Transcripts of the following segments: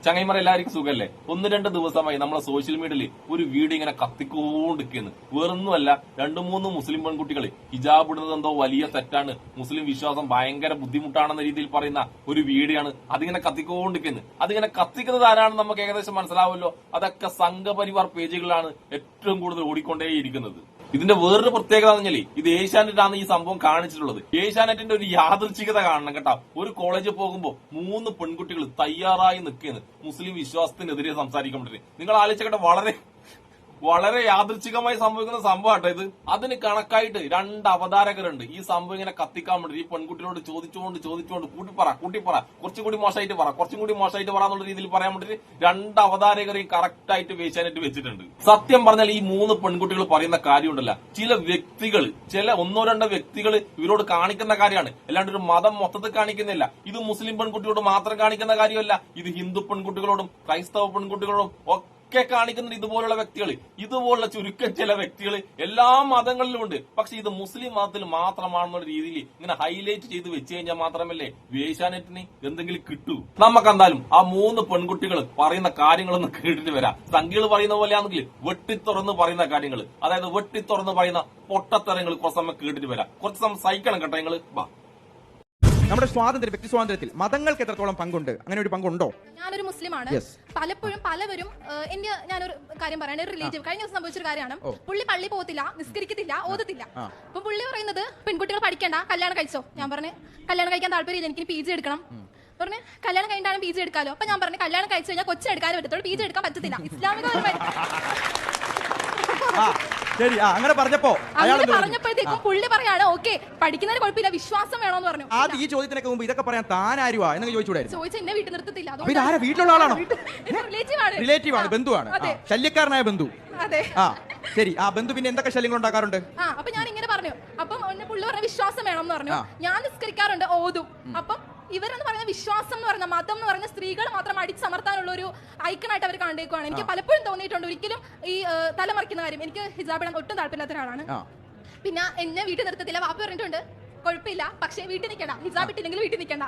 ചങ്ങൈമാരെ എല്ലാവർക്കും സുഖല്ലേ? 1-2 ദിവസമായി നമ്മളെ സോഷ്യൽ മീഡിയയിൽ ഒരു വീഡിയോ ഇങ്ങനെ കത്തിക്കൊണ്ടിരിക്കുന്നു. വേറൊന്നുമല്ല, 2-3 മുസ്ലിം പെൺകുട്ടികൾ ഹിജാബ് ഇടുന്നത് എന്തോ വലിയ തെറ്റാണ്, മുസ്ലിം വിശ്വാസം ഭയങ്കര ബുദ്ധിമുട്ടാണെന്ന രീതിയിൽ പറയുന്ന ഒരു വീഡിയോ ആണ്. അതിങ്ങനെ കത്തിക്കൊണ്ടിരിക്കുന്നത്. അതിങ്ങനെ കത്തിക്കുന്നത് ആരാണെന്ന് നമുക്ക് ഏകദേശം മനസ്സിലാവുമല്ലോ. അതൊക്കെ സംഘപരിവാർ പേജുകളിലാണ് ഏറ്റവും കൂടുതൽ ഓടിക്കൊണ്ടേയിരിക്കുന്നത്. ഇതിന്റെ വേറൊരു പ്രത്യേകത എന്ന് പറഞ്ഞാൽ ഇത് ഏഷ്യാനെറ്റാണ് ഈ സംഭവം കാണിച്ചിട്ടുള്ളത്. ഏഷ്യാനെറ്റിന്റെ ഒരു യാദൃച്ഛികത കാണണം കേട്ടോ. ഒരു കോളേജിൽ പോകുമ്പോൾ 3 പെൺകുട്ടികൾ തയ്യാറായി നിൽക്കുന്നത് മുസ്ലിം വിശ്വാസത്തിനെതിരെ സംസാരിക്കാൻ വേണ്ടി. നിങ്ങൾ ആലോചിക്കട്ടെ, വളരെ യാദൃച്ഛികമായി സംഭവിക്കുന്ന സംഭവമാട്ടോ ഇത്. അതിന് കണക്കായിട്ട് 2 അവതാരകരുണ്ട് ഈ സംഭവം ഇങ്ങനെ കത്തിക്കാൻ വേണ്ടി. ഈ പെൺകുട്ടികളോട് ചോദിച്ചുകൊണ്ട് കൂട്ടിപ്പറ കുറച്ചും കൂടി മോശമായിട്ട് പറ എന്നുള്ള രീതിയിൽ പറയാൻ വേണ്ടി 2 അവതാരകരെയും കറക്റ്റ് ആയിട്ട് ഏഷ്യാനെറ്റ് വെച്ചിട്ടുണ്ട്. സത്യം പറഞ്ഞാൽ ഈ 3 പെൺകുട്ടികൾ പറയുന്ന കാര്യമുണ്ടല്ല, ചില വ്യക്തികൾ, ചില 1-2 വ്യക്തികൾ ഇവരോട് കാണിക്കുന്ന കാര്യമാണ്, അല്ലാണ്ട് ഒരു മതം മൊത്തത്തിൽ കാണിക്കുന്നില്ല. ഇത് മുസ്ലിം പെൺകുട്ടികളോട് മാത്രം കാണിക്കുന്ന കാര്യമല്ല, ഇത് ഹിന്ദു പെൺകുട്ടികളോടും ക്രൈസ്തവ പെൺകുട്ടികളോടും ഒക്കെ കാണിക്കുന്ന ഇതുപോലുള്ള വ്യക്തികൾ, ഇതുപോലുള്ള ചുരുക്കം ചില വ്യക്തികൾ എല്ലാ മതങ്ങളിലും ഉണ്ട്. പക്ഷെ ഇത് മുസ്ലിം മതത്തിൽ മാത്രമാണെന്നുള്ള രീതിയിൽ ഇങ്ങനെ ഹൈലൈറ്റ് ചെയ്ത് വെച്ച് കഴിഞ്ഞാൽ മാത്രമല്ലേ ഏഷ്യാനെറ്റിന് എന്തെങ്കിലും കിട്ടൂ. നമുക്കെന്തായാലും ആ 3 പെൺകുട്ടികൾ പറയുന്ന കാര്യങ്ങളൊന്ന് കേട്ടിട്ട് വരാം. സംഖ്യകൾ പറയുന്ന പോലെയാണെങ്കിൽ വെട്ടിത്തുറന്ന് പറയുന്ന കാര്യങ്ങൾ, അതായത് വെട്ടിത്തുറന്ന് പറയുന്ന പൊട്ടത്തരങ്ങൾ കുറച്ച് സമയം കേട്ടിട്ട് വരാം. കുറച്ച് സമയം സഹിക്കണം കേട്ടോ നിങ്ങൾ. നമ്മുടെ സ്വാതന്ത്ര്യം, വ്യക്തി സ്വാതന്ത്ര്യത്തിൽ മതങ്ങൾക്ക് എത്രത്തോളം പങ്കുണ്ട്? അങ്ങനെ ഒരു പങ്കുണ്ടോ? ഞാനൊരു മുസ്ലിമാണ്. പലപ്പോഴും പലവരും ഞാനൊരു കാര്യം പറയാൻ, റിലേറ്റീവ് കഴിഞ്ഞ ദിവസം സംഭവിച്ചൊരു കാര്യമാണ്. പുള്ളി പള്ളി പോകത്തില്ല, നിസ്കരിക്കത്തില്ല, ഓതത്തില്ല. അപ്പൊ പുള്ളി പറയുന്നത് പെൺകുട്ടികൾ പഠിക്കണ്ട, കല്യാണം കഴിച്ചോ. ഞാൻ പറഞ്ഞു കല്യാണം കഴിക്കാൻ താല്പര്യമില്ല, എനിക്ക് PG എടുക്കണം. പറഞ്ഞു കല്യാണം കഴിഞ്ഞാണ് PG എടുക്കാലോ. അപ്പൊ ഞാൻ പറഞ്ഞു കല്യാണം കഴിച്ചു കഴിഞ്ഞാൽ കൊച്ചെടുക്കാനേ പറ്റത്തുള്ളൂ, PG എടുക്കാൻ പറ്റത്തില്ല. ഇസ്ലാമികപരമായി ശരി, അങ്ങനെ പറഞ്ഞപ്പോഴത്തേക്കും പുള്ളി പറയാണ് ഓക്കെ പഠിക്കുന്നതിന് കുഴപ്പമില്ല, വിശ്വാസം വേണമെന്ന് പറഞ്ഞു. ഈ ചോദ്യത്തിനൊക്കെ മുമ്പ് ഇതൊക്കെ പറയാൻ താൻ ആരുവാ എന്നൊക്കെ ചോദിച്ച എന്നെ വീട്ടിൽ നിർത്തത്തില്ല. വീട്ടിലുള്ള ആളാണോ? റിലേറ്റീവ് ആണ്, ബന്ധുവാണ്, ശല്യക്കാരനായ ബന്ധു. അതെ. ശരി, ആ ബന്ധു പിന്നെ എന്തൊക്കെ ശല്യങ്ങൾ ഉണ്ടാക്കാറുണ്ട്? അപ്പൊ ഞാൻ ഇങ്ങനെ പറഞ്ഞു. അപ്പം പുള്ളി പറഞ്ഞ വിശ്വാസം വേണം എന്ന് പറഞ്ഞു. ഞാൻ നിസ്കരിക്കാറുണ്ട്, ഓതും. അപ്പം ഇവരെന്ന് പറയുന്ന വിശ്വാസം എന്ന് പറയുന്ന മതം എന്ന് പറയുന്ന സ്ത്രീകൾ മാത്രം അടിച്ചമർത്താനുള്ള ഒരു ഐക്കണായിട്ട് അവർ കണ്ടേക്കുവാണ്. എനിക്ക് പലപ്പോഴും തോന്നിയിട്ടുണ്ട്. ഒരിക്കലും ഈ തലമറിക്കുന്ന കാര്യം, എനിക്ക് ഹിജാബ് ഇടാൻ ഒട്ടും താല്പര്യമില്ലാത്ത ഒരാളാണ്. പിന്നെ എന്നെ വീട്ടിൽ നിർത്തത്തില്ല. വാപ്പ പറഞ്ഞിട്ടുണ്ട് കുഴപ്പമില്ല, പക്ഷേ വീട്ടിൽ നിൽക്കണ്ട, ഹിജാബ് ഇട്ടില്ലെങ്കിൽ വീട്ടിൽ നിൽക്കണ്ട.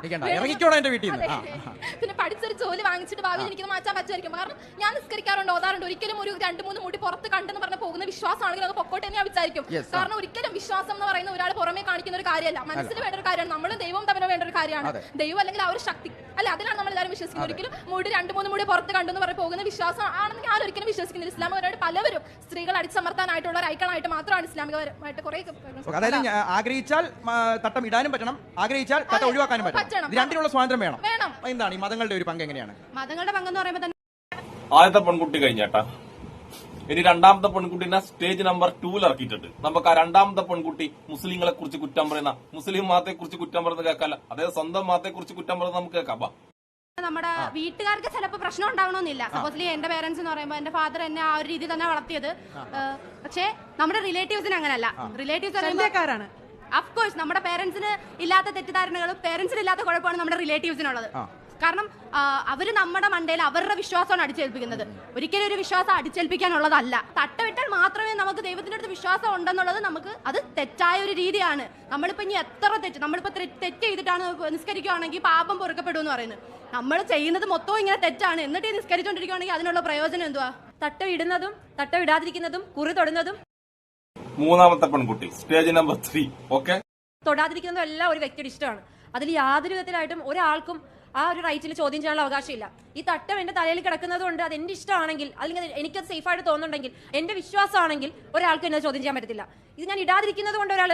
പിന്നെ പഠിച്ചൊരു ജോലി വാങ്ങിച്ചിട്ട് ഭാവിയിൽ എനിക്ക് മാറ്റാൻ പറ്റുമായിരിക്കും. കാരണം ഞാൻ നിസ്കരിക്കാറുണ്ട്, ഓതാറുണ്ട്. ഒരിക്കലും ഒരു 2-3 മുടി പുറത്ത് കണ്ടെന്ന് പറഞ്ഞ പോകുന്ന വിശ്വാസമാണെങ്കിൽ അത് പൊക്കോട്ടെ എന്ന് ഞാൻ വിചാരിക്കും. കാരണം ഒരിക്കലും വിശ്വാസം എന്ന് പറയുന്ന ഒരാൾ പുറമെ കാണിക്കുന്ന ഒരു കാര്യമല്ല, മനസ്സിൽ വേണ്ട ഒരു കാര്യമാണ്. നമ്മളും ദൈവവും തമ്മിൽ വേണ്ട ഒരു കാര്യമാണ്. ദൈവം അല്ലെങ്കിൽ ആ ഒരു ശക്തി അല്ല, അതിലാണ് നമ്മൾ എല്ലാവരും വിശ്വസിക്കുന്നത്. ഒരിക്കലും 2-3 മുടി പുറത്ത് കണ്ടെന്ന് പറഞ്ഞ് പോകുന്ന വിശ്വാസം ആണെന്ന് ഞാൻ ഒരിക്കലും വിശ്വസിക്കുന്നില്ല. ഇസ്ലാമികപരമായിട്ട് പലവരും സ്ത്രീകൾ അടിച്ചമർത്താനായിട്ടുള്ള ഒരു ഐക്കണായിട്ട് മാത്രമാണ് ഇസ്ലാമികപരമായിട്ട് കുറെ. ആഗ്രഹിച്ചാൽ തട്ടം ഇടാനും പറ്റണം, ആഗ്രഹിച്ചാൽ തട്ടം ഒഴിവാക്കാനും പറ്റണം. രണ്ടിനുള്ള സ്വാതന്ത്ര്യം വേണം. എന്താണ് ഈ മതങ്ങളുടെ ഒരു പങ്ക്? എങ്ങനെയാണ് മതങ്ങളുടെ പങ്ക് എന്ന് പറയുമ്പോൾ തന്നെ ആദ്യത്തെ പെൺകുട്ടി കഴിഞ്ഞേട്ടാ, ഇനി 2ാമത്തെ പെൺകുട്ടിനെ സ്റ്റേജ് നമ്പർ 2 ഇറക്കിയിട്ടുണ്ട്. നമുക്ക് ആ 2ാമത്തെ പെൺകുട്ടി മുസ്ലിങ്ങളെ കുറിച്ച് കുറ്റം പറയുന്ന, മുസ്ലിം മതത്തെ കുറിച്ച് കുറ്റം പറയുന്നത് കേൾക്കാല്ല, അതായത് സ്വന്തം മതത്തെ കുറിച്ച് കുറ്റം പറയുന്നത് നമുക്ക് കേൾക്കാം. നമ്മുടെ വീട്ടുകാർക്ക് ചിലപ്പോൾ പ്രശ്നം ഉണ്ടാവണമെന്നില്ല. സപ്പോസ്ലി എന്റെ പേരൻസ് എന്ന് പറയുമ്പോൾ എന്റെ ഫാദർ എന്നെ ആ ഒരു രീതിയിൽ തന്നെ വളർത്തിയത്. പക്ഷേ നമ്മുടെ റിലേറ്റീവ്സിന് അങ്ങനല്ല. റിലേറ്റീവ്സ് അഫ്കോഴ്സ് നമ്മുടെ പേരൻസിന് ഇല്ലാത്ത തെറ്റിദ്ധാരണകളും പേരൻസിന് ഇല്ലാത്ത കുഴപ്പമാണ് നമ്മുടെ റിലേറ്റീവ്സിനുള്ളത്. കാരണം അവര് നമ്മുടെ മണ്ടയിൽ അവരുടെ വിശ്വാസമാണ് അടിച്ചേൽപ്പിക്കുന്നത്. ഒരിക്കലും ഒരു വിശ്വാസം അടിച്ചേൽപ്പിക്കാനുള്ളതല്ല. തട്ടവിട്ടാൽ മാത്രമേ നമുക്ക് ദൈവത്തിന്റെ അടുത്ത് വിശ്വാസം ഉണ്ടെന്നുള്ളത് നമുക്ക് അത് തെറ്റായ ഒരു രീതിയാണ്. നമ്മളിപ്പോ ഇനി എത്ര നമ്മളിപ്പോ തെറ്റ് ചെയ്തിട്ടാണ് നിസ്കരിക്കുകയാണെങ്കിൽ പാപം പൊറുക്കപ്പെടും എന്ന് പറയുന്നത്. നമ്മൾ ചെയ്യുന്നത് മൊത്തവും ഇങ്ങനെ തെറ്റാണ്, എന്നിട്ട് നിസ്കരിച്ചുകൊണ്ടിരിക്കുകയാണെങ്കിൽ അതിനുള്ള പ്രയോജനം എന്തുവാ? തട്ടം ഇടുന്നതും തട്ടം ഇടാതിരിക്കുന്നതും കുറി തൊടുന്നതും. 3ാമത്തെ പെൺകുട്ടി സ്റ്റേജ് നമ്പർ 3. ഓക്കെ, തൊടാതിരിക്കുന്നതും എല്ലാം ഒരു വ്യക്തിയുടെ ഇഷ്ടമാണ്. അതിൽ യാതൊരു വിധത്തിലായിട്ടും ഒരാൾക്കും ആ ഒരു റൈറ്റിൽ ചോദ്യം ചെയ്യാനുള്ള അവകാശമില്ല. ഈ തട്ടം എന്റെ തലയിൽ കിടക്കുന്നത് കൊണ്ട് അത് എന്റെ ഇഷ്ടമാണെങ്കിൽ, അല്ലെങ്കിൽ എനിക്കത് സേഫായിട്ട് തോന്നുന്നുണ്ടെങ്കിൽ, എന്റെ വിശ്വാസമാണെങ്കിൽ ഒരാൾക്ക് എന്നെ ചോദ്യം ചെയ്യാൻ പറ്റത്തില്ല. ഇത് ഞാൻ ഇടാതിരിക്കുന്നത് കൊണ്ട് ഒരാൾ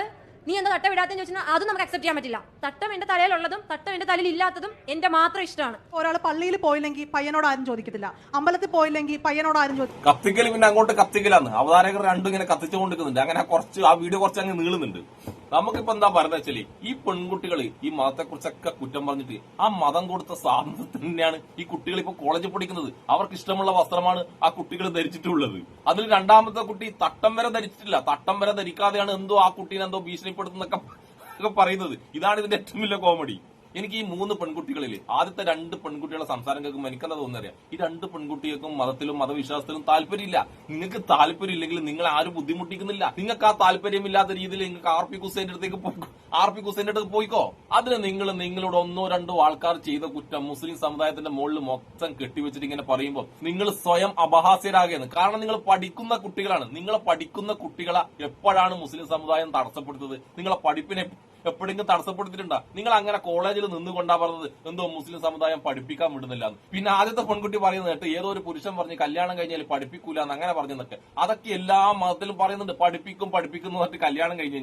നീ എന്താ തട്ടം ഇടാത്തെന്ന് ചോദിച്ചാൽ അത് നമുക്ക് അക്സെപ്റ്റ് ചെയ്യാൻ പറ്റില്ല. തട്ടം എന്റെ തലയിലുള്ളതും തട്ടം എന്റെ തലയിൽ ഇല്ലാത്തതും എന്റെ മാത്രം ഇഷ്ടമാണ്. ഒരാൾ പള്ളിയിൽ പോയില്ലെങ്കിൽ പയ്യനോട് ആരും ചോദിക്കത്തില്ല, അമ്പലത്തിൽ പോയില്ലെങ്കിൽ പയ്യനോട് ആരും ചോദിക്കും. കത്തിക്കൽ പിന്നെ അങ്ങോട്ട് കത്തിക്കലാന്ന് അവതാരകർ രണ്ടും ഇങ്ങനെ കത്തിച്ചുകൊണ്ടിരിക്കുന്നുണ്ട്. അങ്ങനെ ആ വീഡിയോ കുറച്ച് അങ്ങ് നീളുന്നുണ്ട്. നമുക്കിപ്പോ എന്താ പറയുന്നത് വെച്ചാല് ഈ പെൺകുട്ടികൾ ഈ മതത്തെ കുറിച്ചൊക്കെ കുറ്റം പറഞ്ഞിട്ട് ആ മതം കൊടുത്ത സ്വാതന്ത്ര്യം തന്നെയാണ് ഈ കുട്ടികൾ ഇപ്പൊ കോളേജിൽ പഠിക്കുന്നത്. അവർക്ക് ഇഷ്ടമുള്ള വസ്ത്രമാണ് ആ കുട്ടികൾ ധരിച്ചിട്ടുള്ളത്. അതിൽ 2ാമത്തെ കുട്ടി തട്ടം വരെ ധരിച്ചിട്ടില്ല. തട്ടം വരെ ധരിക്കാതെയാണ് എന്തോ ആ കുട്ടീനെ എന്തോ ഭീഷണിപ്പെടുത്തുന്നൊക്കെ പറയുന്നത്. ഇതാണ് ഇതിന്റെ ഏറ്റവും വലിയ കോമഡി. എനിക്ക് ഈ 3 പെൺകുട്ടികളിൽ ആദ്യത്തെ 2 പെൺകുട്ടികളുടെ സംസാരം കേൾക്കുമ്പോൾ എനിക്കെന്താ തോന്നുന്നറിയാം, ഈ 2 പെൺകുട്ടികൾക്കും മതത്തിലും മതവിശ്വാസത്തിലും താല്പര്യമില്ല. നിങ്ങൾക്ക് താല്പര്യം ഇല്ലെങ്കിൽ നിങ്ങൾ ആരും ബുദ്ധിമുട്ടിക്കുന്നില്ല. നിങ്ങൾക്ക് ആ താല്പര്യമില്ലാത്ത രീതിയിൽ നിങ്ങൾക്ക് RP ഹുസൈന്റെ അടുത്തേക്ക് പോയിക്കോ. അതിന് നിങ്ങൾ നിങ്ങളോട് 1-2 ആൾക്കാർ ചെയ്ത കുറ്റം മുസ്ലിം സമുദായത്തിന്റെ മുകളിൽ മൊത്തം കെട്ടിവെച്ചിട്ട് ഇങ്ങനെ പറയുമ്പോൾ നിങ്ങൾ സ്വയം അപഹാസ്യരാകുകയാണ്. കാരണം നിങ്ങൾ പഠിക്കുന്ന കുട്ടികളാണ്. നിങ്ങളെ പഠിക്കുന്ന കുട്ടികളെ എപ്പോഴാണ് മുസ്ലിം സമുദായം തടസ്സപ്പെടുത്തത്? നിങ്ങളെ പഠിപ്പിനെ എപ്പോഴെങ്കിലും തടസ്സപ്പെടുത്തിയിട്ടുണ്ടോ? നിങ്ങൾ അങ്ങനെ കോളേജിൽ നിന്നുകൊണ്ടാ പറഞ്ഞത് എന്തോ മുസ്ലിം സമുദായം പഠിപ്പിക്കാൻ വിടുന്നില്ല. പിന്നെ ആദ്യത്തെ പെൺകുട്ടി പറയുന്നത് കേട്ട് ഏതോ ഒരു പുരുഷൻ പറഞ്ഞ് കല്യാണം കഴിഞ്ഞാൽ പഠിപ്പിക്കൂല എന്ന് അങ്ങനെ പറഞ്ഞെന്നൊക്കെ. അതൊക്കെ എല്ലാ മതത്തിലും പറയുന്നുണ്ട്. പഠിപ്പിക്കും എന്ന് പറഞ്ഞിട്ട് കല്യാണം കഴിഞ്ഞ്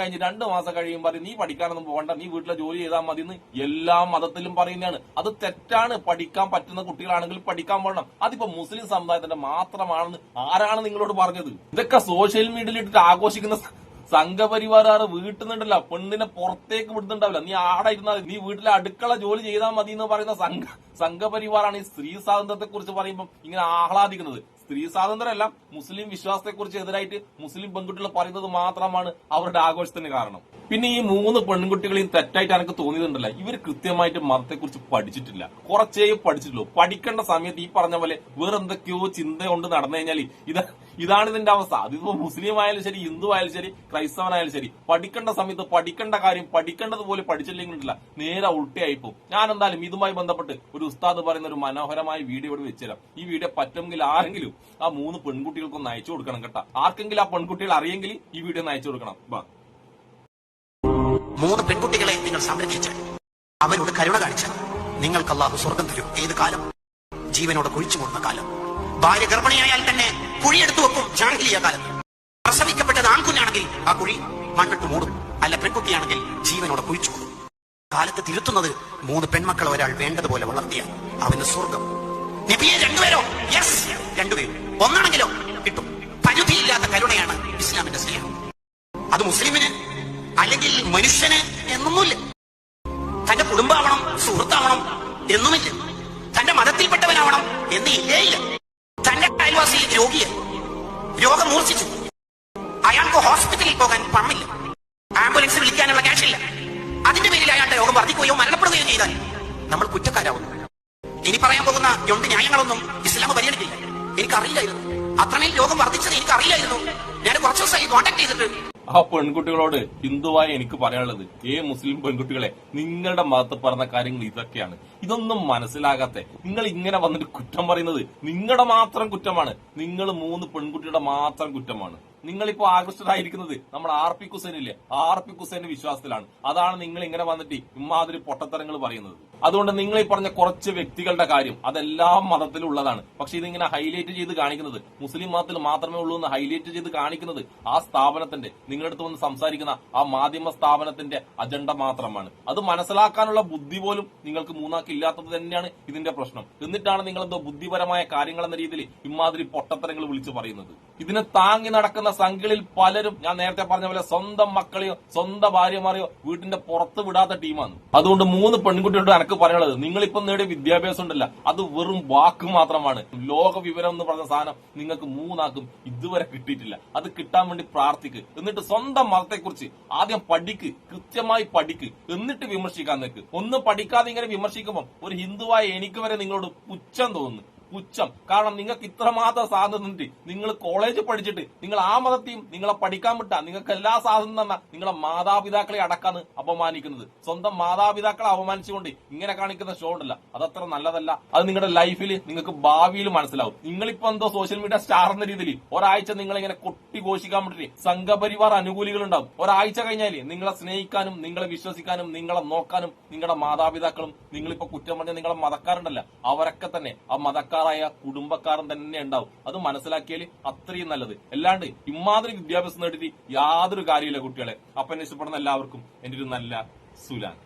കഴിഞ്ഞാൽ 2 മാസം കഴിയുമ്പോൾ നീ പഠിക്കാനൊന്നും പോകണ്ട, നീ വീട്ടിലെ ജോലി ചെയ്താൽ മതി എന്ന് എല്ലാ മതത്തിലും പറയുന്നതാണ്. അത് തെറ്റാണ്. പഠിക്കാൻ പറ്റുന്ന കുട്ടികളാണെങ്കിൽ പഠിക്കാൻ പോകണം. അതിപ്പോ മുസ്ലിം സമുദായത്തിന്റെ മാത്രമാണെന്ന് ആരാണ് നിങ്ങളോട് പറഞ്ഞത്? ഇതൊക്കെ സോഷ്യൽ മീഡിയയിൽ ഇട്ടിട്ട് ആഘോഷിക്കുന്ന സംഘപരിവാറ് വീട്ടുന്നുണ്ടല്ലോ. പെണ്ണിനെ പുറത്തേക്ക് വിടുന്നുണ്ടാവില്ല. നീ ആടെ ഇരുന്നാൽ നീ വീട്ടിലെ അടുക്കള ജോലി ചെയ്താൽ മതി എന്ന് പറയുന്ന സംഘപരിവാറാണ് ഈ സ്ത്രീ സ്വാതന്ത്ര്യത്തെ കുറിച്ച് പറയുമ്പോൾ ഇങ്ങനെ ആഹ്ലാദിക്കുന്നത്. സ്ത്രീ സ്വാതന്ത്ര്യമല്ല, മുസ്ലിം വിശ്വാസത്തെ കുറിച്ച് എതിരായിട്ട് മുസ്ലിം പെൺകുട്ടികൾ പറയുന്നത് മാത്രമാണ് അവരുടെ ആഘോഷത്തിന് കാരണം. പിന്നെ ഈ 3 പെൺകുട്ടികളെയും തെറ്റായിട്ട് എനിക്ക് തോന്നിയിട്ടുണ്ടല്ലോ, ഇവർ കൃത്യമായിട്ട് മതത്തെക്കുറിച്ച് പഠിച്ചിട്ടില്ല. കുറച്ചേ പഠിച്ചിട്ടുള്ളൂ. പഠിക്കേണ്ട സമയത്ത് ഈ പറഞ്ഞ പോലെ വേറെ എന്തൊക്കെയോ ചിന്ത കൊണ്ട് നടന്നു കഴിഞ്ഞാൽ ഇതാണ് ഇതിന്റെ അവസ്ഥ. അതിപ്പോ മുസ്ലിം ആയാലും ശരി, ഹിന്ദു ആയാലും ശരി, ക്രൈസ്തവനായാലും ശരി, പഠിക്കേണ്ട സമയത്ത് പഠിക്കേണ്ട കാര്യം പഠിക്കേണ്ടതുപോലെ പഠിച്ചില്ലെങ്കിലില്ല, നേരെ ഉൾട്ടയായിപ്പോ. ഞാൻ എന്തായാലും ഇതുമായി ബന്ധപ്പെട്ട് ഒരു ഉസ്താദ് പറയുന്ന ഒരു മനോഹരമായ വീഡിയോ ഇവിടെ വെച്ചുതരാം. ഈ വീഡിയോ പറ്റുമെങ്കിൽ ആരെങ്കിലും ആ 3 പെൺകുട്ടികൾക്കൊന്ന് അയച്ചു കൊടുക്കണം കേട്ടോ. ആർക്കെങ്കിലും ആ പെൺകുട്ടികൾ അറിയെങ്കിൽ ഈ വീഡിയോ ഒന്ന് അയച്ചു കൊടുക്കണം. 3 പെൺകുട്ടികളെ നിങ്ങൾ സംരക്ഷിച്ച് അവരോട് കരുണ കാണിച്ച് നിങ്ങൾക്ക് അല്ലാഹു സ്വർഗം തരും. ഏത് കാലം? ജീവനോട് കുഴിച്ചു മൂടുന്ന കാലം. ഭാര്യ ഗർഭിണിയായാൽ തന്നെ കുഴിയെടുത്തു വെക്കും. ജാഹിലിയ കാലത്ത് പ്രസവിക്കപ്പെട്ടത് ആൺകുഞ്ഞാണെങ്കിൽ ആ കുഴി മണ്ണിട്ട് മൂടും. അല്ല പെൺകുട്ടിയാണെങ്കിൽ ജീവനോട് കുഴിച്ചു മൂടും. കാലത്ത് തിരുത്തുന്നത് 3 പെൺമക്കളെ ഒരാൾ വേണ്ടതുപോലെ വളർത്തിയ അവന് സ്വർഗം. നബിയെ 2 പേരോ? യെസ്, 2 പേരും. ഒന്നാണെങ്കിലോ കിട്ടും. പരിധിയില്ലാത്ത കരുണയാണ് ഇസ്ലാമിന്റെ സ്നേഹം. അത് മുസ്ലിമിന് അല്ലെങ്കിൽ മനുഷ്യന് എന്നൊന്നുമില്ല. തന്റെ കുടുംബാവണം, സുഹൃത്താവണം എന്നുമില്ല. തന്റെ മതത്തിൽപ്പെട്ടവനാവണം എന്ന് ഇല്ലേയില്ല. തന്റെ അയൽവാസി രോഗം മൂർച്ഛിച്ചു, അയാൾക്ക് ഹോസ്പിറ്റലിൽ പോകാൻ പണമില്ല, ആംബുലൻസ് വിളിക്കാനുള്ള ക്യാഷില്ല. അതിന്റെ പേരിൽ അയാളുടെ രോഗം വർദ്ധിക്കുകയോ മരണപ്പെടുകയോ ചെയ്താൽ നമ്മൾ കുറ്റക്കാരാവുന്നു. ഇനി പറയാൻ പോകുന്ന 2 ന്യായങ്ങളൊന്നും ഇസ്ലാം പരിഗണിക്കില്ല. എനിക്കറിയില്ലായിരുന്നു. അത്രമേൽ രോഗം വർദ്ധിച്ചത് എനിക്കറിയില്ലായിരുന്നു. ഞാൻ കുറച്ച് ദിവസമായി കോൺടാക്ട് ചെയ്തിട്ട്. ആ പെൺകുട്ടികളോട് ഹിന്ദുവായ എനിക്ക് പറയാനുള്ളത്, മുസ്ലിം പെൺകുട്ടികളെ, നിങ്ങളുടെ മതത്തിൽ പറഞ്ഞ കാര്യങ്ങൾ ഇതൊക്കെയാണ്. ഇതൊന്നും മനസ്സിലാകാത്ത നിങ്ങൾ ഇങ്ങനെ വന്നിട്ട് കുറ്റം പറയുന്നത് നിങ്ങളുടെ മാത്രം കുറ്റമാണ്. നിങ്ങൾ 3 പെൺകുട്ടികളുടെ മാത്രം കുറ്റമാണ്. നിങ്ങളിപ്പോ ആകൃഷ്ടരായിരിക്കുന്നത് നമ്മുടെ RP ഹുസൈനില്ലേ, RP ഹുസൈന്റെ വിശ്വാസത്തിലാണ്. അതാണ് നിങ്ങൾ ഇങ്ങനെ വന്നിട്ട് ഇമാതിരി പൊട്ടത്തരങ്ങൾ പറയുന്നത്. അതുകൊണ്ട് നിങ്ങൾ ഈ പറഞ്ഞ കുറച്ച് വ്യക്തികളുടെ കാര്യം അതെല്ലാം മതത്തിലും ഉള്ളതാണ്. പക്ഷെ ഇതിങ്ങനെ ഹൈലൈറ്റ് ചെയ്ത് കാണിക്കുന്നത് മുസ്ലിം മതത്തിൽ മാത്രമേ ഉള്ളൂ എന്ന് ഹൈലൈറ്റ് ചെയ്ത് കാണിക്കുന്നത് ആ സ്ഥാപനത്തിന്റെ, നിങ്ങളുടെ അടുത്ത് വന്ന് സംസാരിക്കുന്ന ആ മാധ്യമ സ്ഥാപനത്തിന്റെ അജണ്ട മാത്രമാണ്. അത് മനസ്സിലാക്കാനുള്ള ബുദ്ധി പോലും നിങ്ങൾക്ക് മൂന്നാക്കി ഇല്ലാത്തത് തന്നെയാണ് ഇതിന്റെ പ്രശ്നം. എന്നിട്ടാണ് നിങ്ങൾ എന്തോ ബുദ്ധിപരമായ കാര്യങ്ങൾ എന്ന രീതിയിൽ ഇമാതിരി പൊട്ടത്തരങ്ങൾ വിളിച്ചു പറയുന്നത്. ഇതിനെ താങ്ങി നടക്കുന്ന സംഘികളിൽ പലരും ഞാൻ നേരത്തെ പറഞ്ഞ പോലെ സ്വന്തം മക്കളെയോ സ്വന്തം ഭാര്യമാരെയോ വീട്ടിന്റെ പുറത്ത് വിടാത്ത ടീമാണ്. അതുകൊണ്ട് 3 പെൺകുട്ടികളുടെ എനിക്ക് പറയാനുള്ളത്, നിങ്ങളിപ്പം നേടിയ വിദ്യാഭ്യാസം ഉണ്ടല്ല, അത് വെറും വാക്ക് മാത്രമാണ്. ലോക വിവരം എന്ന് പറഞ്ഞ സാധനം നിങ്ങൾക്ക് 3 ആക്കും ഇതുവരെ കിട്ടിയിട്ടില്ല. അത് കിട്ടാൻ വേണ്ടി പ്രാർത്ഥിക്ക്. എന്നിട്ട് സ്വന്തം മതത്തെക്കുറിച്ച് ആദ്യം പഠിക്ക്, കൃത്യമായി പഠിക്ക്, എന്നിട്ട് വിമർശിക്കാൻ നിൽക്ക്. ഒന്നും പഠിക്കാതെ ഇങ്ങനെ വിമർശിക്കുമ്പോൾ ഒരു ഹിന്ദുവായ എനിക്ക് വരെ നിങ്ങളോട് പുച്ഛം തോന്നുന്നു. പുച്ഛം. കാരണം നിങ്ങൾക്ക് ഇത്രമാത്രം സ്വാതന്ത്ര്യം, നിങ്ങൾ കോളേജ് പഠിച്ചിട്ട് നിങ്ങൾ ആ മതത്തെയും നിങ്ങളെ പഠിക്കാൻ വിട്ടാ നിങ്ങൾക്ക് എല്ലാ സ്വാതന്ത്ര്യം തന്ന നിങ്ങളെ മാതാപിതാക്കളെ അടക്കാന്ന് അപമാനിക്കുന്നത്. സ്വന്തം മാതാപിതാക്കളെ അപമാനിച്ചുകൊണ്ട് ഇങ്ങനെ കാണിക്കുന്ന ഷോ ഉണ്ടല്ല, അതത്ര നല്ലതല്ല. അത് നിങ്ങളുടെ ലൈഫിൽ നിങ്ങൾക്ക് ഭാവിയിൽ മനസ്സിലാവും. നിങ്ങളിപ്പോ എന്തോ സോഷ്യൽ മീഡിയ സ്റ്റാർ എന്ന രീതിയിൽ ഒരാഴ്ച നിങ്ങൾ ഇങ്ങനെ കൊട്ടിഘോഷിക്കാൻ വേണ്ടി സംഘപരിവാർ അനുകൂലികൾ ഉണ്ടാവും. ഒരാഴ്ച കഴിഞ്ഞാല് നിങ്ങളെ സ്നേഹിക്കാനും നിങ്ങളെ വിശ്വസിക്കാനും നിങ്ങളെ നോക്കാനും നിങ്ങളുടെ മാതാപിതാക്കളും നിങ്ങളിപ്പോ കുറ്റം പറഞ്ഞ നിങ്ങളെ മതക്കാരുണ്ടല്ല അവരൊക്കെ തന്നെ ആ മതക്കാർ കുടുംബക്കാരൻ തന്നെ ഉണ്ടാവും. അത് മനസ്സിലാക്കിയാൽ അത്രയും നല്ലത്. അല്ലാണ്ട് ഇമാതിരി വിദ്യാഭ്യാസം നേടിയിട്ട് യാതൊരു കാര്യമില്ല കുട്ടികളെ. അപ്പൊ എന്നെ ഇഷ്ടപ്പെടുന്ന എല്ലാവർക്കും എന്റെ ഒരു നല്ല സുലാൻ.